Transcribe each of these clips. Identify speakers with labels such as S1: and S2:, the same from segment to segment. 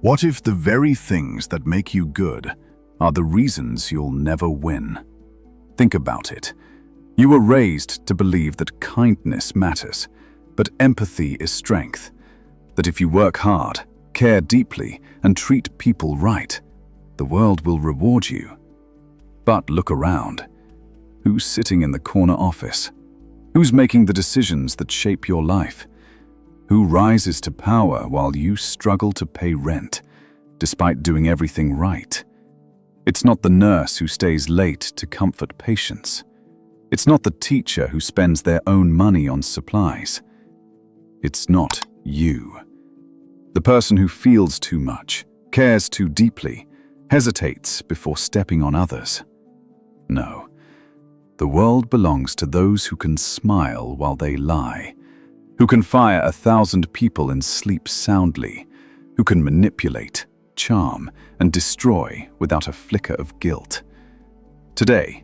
S1: What if the very things that make you good are the reasons you'll never win? Think about it. You were raised to believe that kindness matters, but empathy is strength. That if you work hard, care deeply, and treat people right, the world will reward you. But look around. Who's sitting in the corner office? Who's making the decisions that shape your life? Who rises to power while you struggle to pay rent, despite doing everything right? It's not the nurse who stays late to comfort patients. It's not the teacher who spends their own money on supplies. It's not you. The person who feels too much, cares too deeply, hesitates before stepping on others. No. The world belongs to those who can smile while they lie, who can fire 1,000 people and sleep soundly, who can manipulate, charm, and destroy without a flicker of guilt. Today,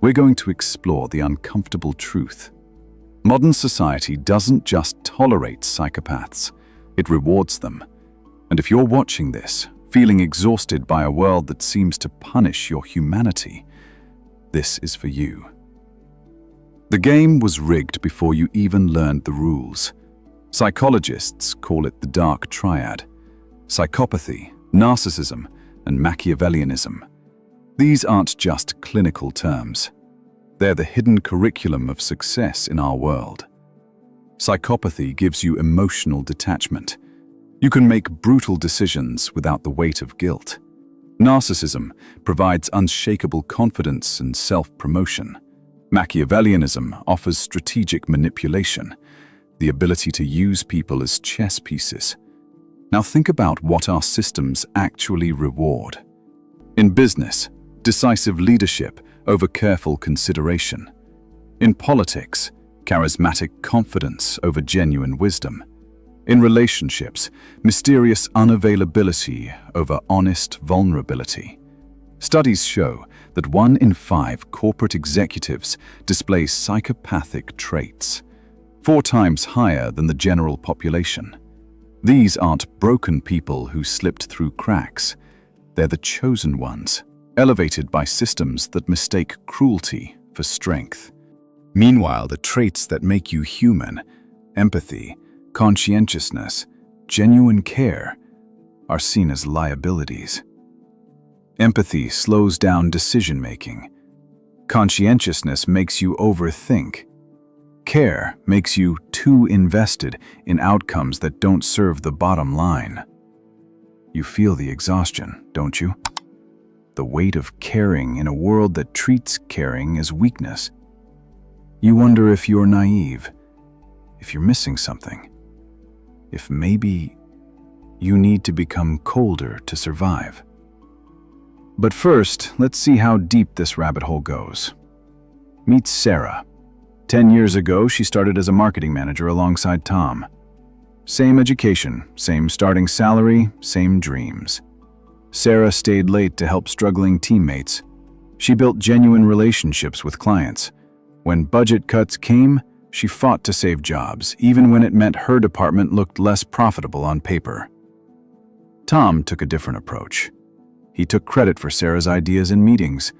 S1: we're going to explore the uncomfortable truth. Modern society doesn't just tolerate psychopaths, it rewards them. And if you're watching this, feeling exhausted by a world that seems to punish your humanity, this is for you. The game was rigged before you even learned the rules. Psychologists call it the dark triad: psychopathy, narcissism, and Machiavellianism. These aren't just clinical terms. They're the hidden curriculum of success in our world. Psychopathy gives you emotional detachment. You can make brutal decisions without the weight of guilt. Narcissism provides unshakable confidence and self-promotion. Machiavellianism offers strategic manipulation, the ability to use people as chess pieces. Now think about what our systems actually reward. In business, decisive leadership over careful consideration. In politics, charismatic confidence over genuine wisdom. In relationships, mysterious unavailability over honest vulnerability. Studies show that 1 in 5 corporate executives display psychopathic traits, 4 times higher than the general population. These aren't broken people who slipped through cracks. They're the chosen ones, elevated by systems that mistake cruelty for strength. Meanwhile, the traits that make you human, empathy, conscientiousness, genuine care, are seen as liabilities. Empathy slows down decision-making. Conscientiousness makes you overthink. Care makes you too invested in outcomes that don't serve the bottom line. You feel the exhaustion, don't you? The weight of caring in a world that treats caring as weakness. You wonder if you're naive, if you're missing something, if maybe you need to become colder to survive. But first, let's see how deep this rabbit hole goes. Meet Sarah. 10 years ago, she started as a marketing manager alongside Tom. Same education, same starting salary, same dreams. Sarah stayed late to help struggling teammates. She built genuine relationships with clients. When budget cuts came, she fought to save jobs, even when it meant her department looked less profitable on paper. Tom took a different approach. He took credit for Sarah's ideas in meetings.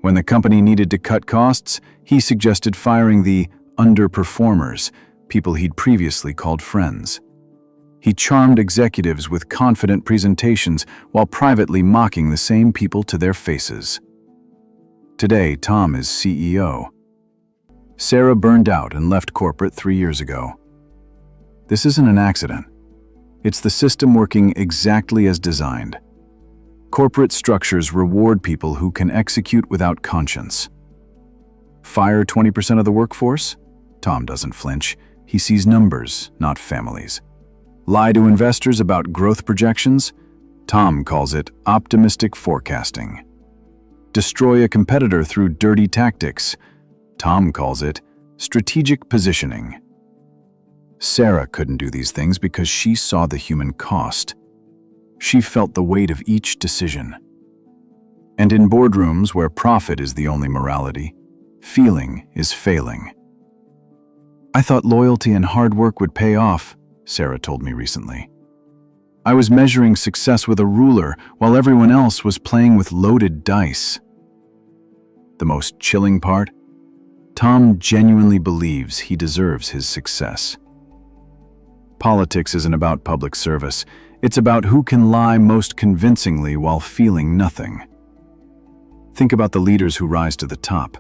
S1: When the company needed to cut costs, he suggested firing the underperformers, people he'd previously called friends. He charmed executives with confident presentations while privately mocking the same people to their faces. Today, Tom is CEO. Sarah burned out and left corporate 3 years ago. This isn't an accident. It's the system working exactly as designed. Corporate structures reward people who can execute without conscience. Fire 20% of the workforce? Tom doesn't flinch. He sees numbers, not families. Lie to investors about growth projections? Tom calls it optimistic forecasting. Destroy a competitor through dirty tactics? Tom calls it strategic positioning. Sarah couldn't do these things because she saw the human cost. She felt the weight of each decision. And in boardrooms where profit is the only morality, feeling is failing. "I thought loyalty and hard work would pay off," Sarah told me recently. I was measuring success with a ruler while everyone else was playing with loaded dice. The most chilling part? Tom genuinely believes he deserves his success. Politics isn't about public service. It's about who can lie most convincingly while feeling nothing. Think about the leaders who rise to the top.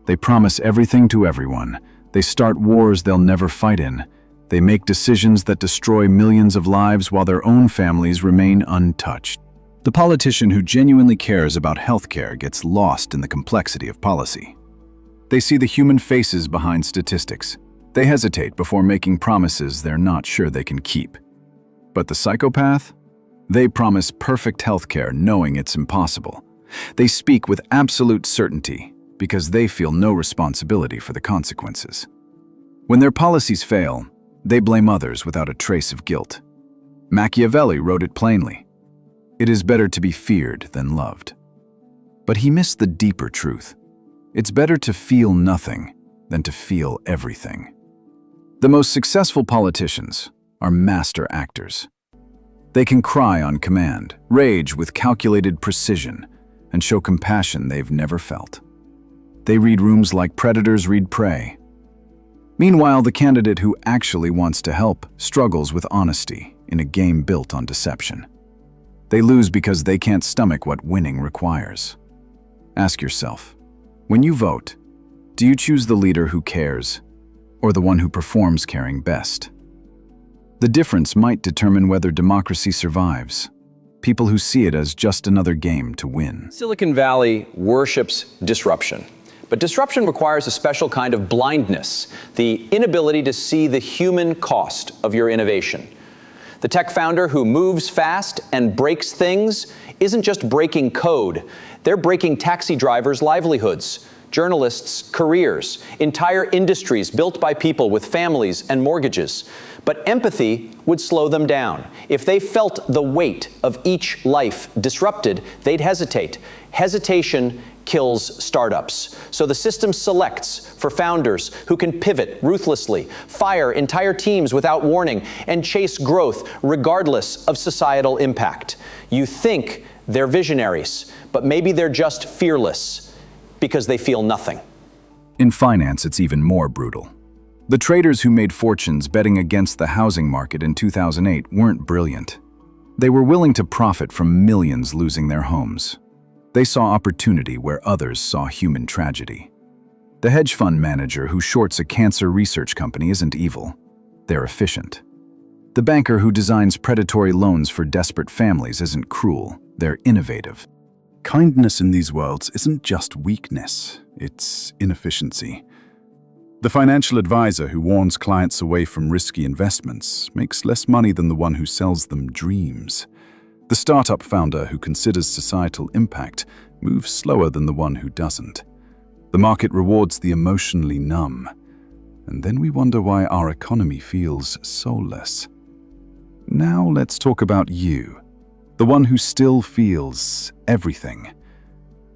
S1: They promise everything to everyone. They start wars they'll never fight in. They make decisions that destroy millions of lives while their own families remain untouched. The politician who genuinely cares about healthcare gets lost in the complexity of policy. They see the human faces behind statistics. They hesitate before making promises they're not sure they can keep. But the psychopath? They promise perfect healthcare knowing it's impossible. They speak with absolute certainty because they feel no responsibility for the consequences. When their policies fail, they blame others without a trace of guilt. Machiavelli wrote it plainly. It is better to be feared than loved. But he missed the deeper truth. It's better to feel nothing than to feel everything. The most successful politicians are master actors. They can cry on command, rage with calculated precision, and show compassion they've never felt. They read rooms like predators read prey. Meanwhile, the candidate who actually wants to help struggles with honesty in a game built on deception. They lose because they can't stomach what winning requires. Ask yourself, when you vote, do you choose the leader who cares or the one who performs caring best? The difference might determine whether democracy survives. People who see it as just another game to win.
S2: Silicon Valley worships disruption. But disruption requires a special kind of blindness, the inability to see the human cost of your innovation. The tech founder who moves fast and breaks things isn't just breaking code. They're breaking taxi drivers' livelihoods, journalists' careers, entire industries built by people with families and mortgages. But empathy would slow them down. If they felt the weight of each life disrupted, they'd hesitate. Hesitation kills startups. So the system selects for founders who can pivot ruthlessly, fire entire teams without warning, and chase growth regardless of societal impact. You think they're visionaries, but maybe they're just fearless because they feel nothing.
S1: In finance, it's even more brutal. The traders who made fortunes betting against the housing market in 2008 weren't brilliant. They were willing to profit from millions losing their homes. They saw opportunity where others saw human tragedy. The hedge fund manager who shorts a cancer research company isn't evil. They're efficient. The banker who designs predatory loans for desperate families isn't cruel. They're innovative. Kindness in these worlds isn't just weakness, it's inefficiency. The financial advisor who warns clients away from risky investments makes less money than the one who sells them dreams. The startup founder who considers societal impact moves slower than the one who doesn't. The market rewards the emotionally numb. And then we wonder why our economy feels soulless. Now let's talk about you, the one who still feels everything.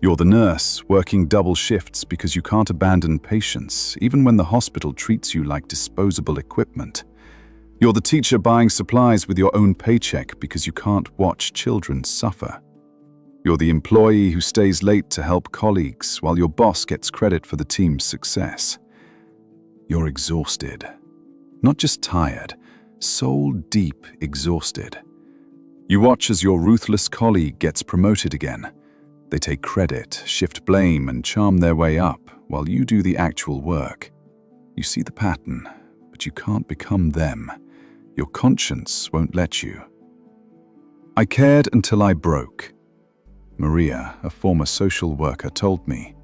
S1: You're the nurse working double shifts because you can't abandon patients, even when the hospital treats you like disposable equipment. You're the teacher buying supplies with your own paycheck because you can't watch children suffer. You're the employee who stays late to help colleagues while your boss gets credit for the team's success. You're exhausted. Not just tired, soul-deep exhausted. You watch as your ruthless colleague gets promoted again. They take credit, shift blame, and charm their way up while you do the actual work. You see the pattern, but you can't become them. Your conscience won't let you. I cared until I broke. Maria, a former social worker, told me.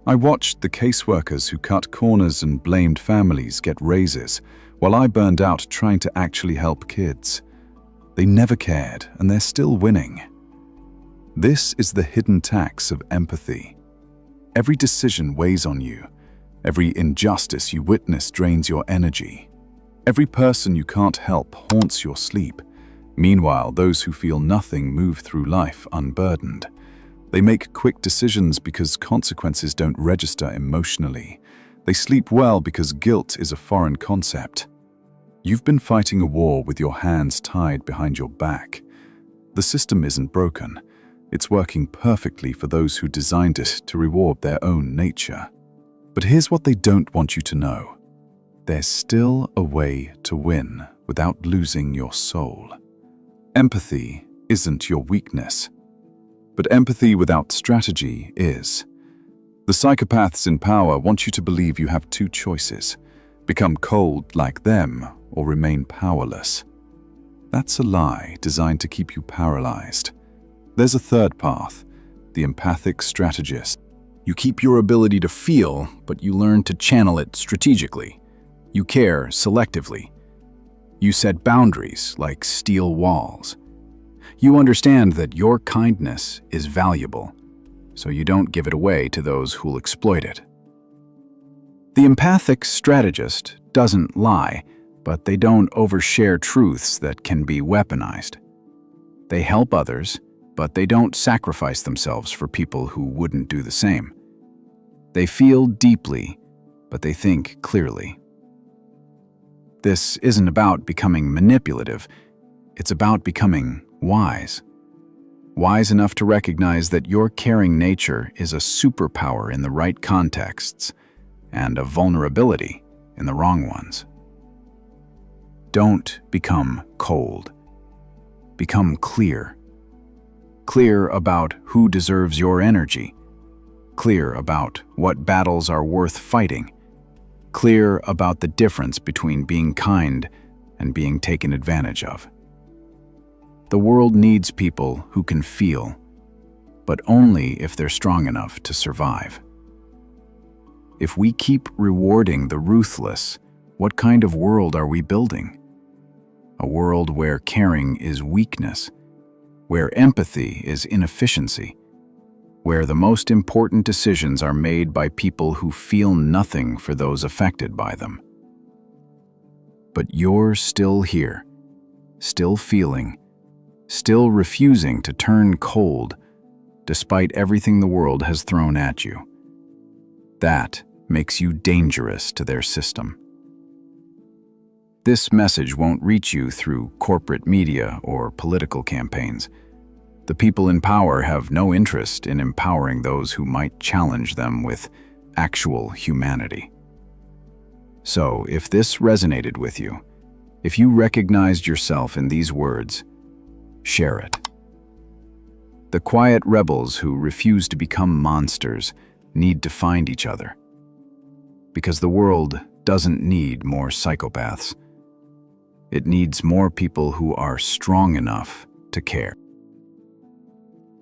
S1: I watched the caseworkers who cut corners and blamed families get raises, while I burned out trying to actually help kids. They never cared, and they're still winning. This is the hidden tax of empathy. Every decision weighs on you. Every injustice you witness drains your energy. Every person you can't help haunts your sleep. Meanwhile, those who feel nothing move through life unburdened. They make quick decisions because consequences don't register emotionally. They sleep well because guilt is a foreign concept. You've been fighting a war with your hands tied behind your back. The system isn't broken. It's working perfectly for those who designed it to reward their own nature. But here's what they don't want you to know. There's still a way to win without losing your soul. Empathy isn't your weakness, but empathy without strategy is. The psychopaths in power want you to believe you have two choices: become cold like them or remain powerless. That's a lie designed to keep you paralyzed. There's a third path, the empathic strategist.
S3: You keep your ability to feel, but you learn to channel it strategically. You care selectively. You set boundaries like steel walls. You understand that your kindness is valuable, so you don't give it away to those who'll exploit it. The empathic strategist doesn't lie, but they don't overshare truths that can be weaponized. They help others, but they don't sacrifice themselves for people who wouldn't do the same. They feel deeply, but they think clearly. This isn't about becoming manipulative, it's about becoming wise. Wise enough to recognize that your caring nature is a superpower in the right contexts and a vulnerability in the wrong ones. Don't become cold. Become clear. Clear about who deserves your energy. Clear about what battles are worth fighting. Clear about the difference between being kind and being taken advantage of. The world needs people who can feel, but only if they're strong enough to survive. If we keep rewarding the ruthless, what kind of world are we building? A world where caring is weakness, where empathy is inefficiency, where the most important decisions are made by people who feel nothing for those affected by them. But you're still here, still feeling, still refusing to turn cold despite everything the world has thrown at you. That makes you dangerous to their system. This message won't reach you through corporate media or political campaigns. The people in power have no interest in empowering those who might challenge them with actual humanity. So, if this resonated with you, if you recognized yourself in these words, share it. The quiet rebels who refuse to become monsters need to find each other. Because the world doesn't need more psychopaths. It needs more people who are strong enough to care.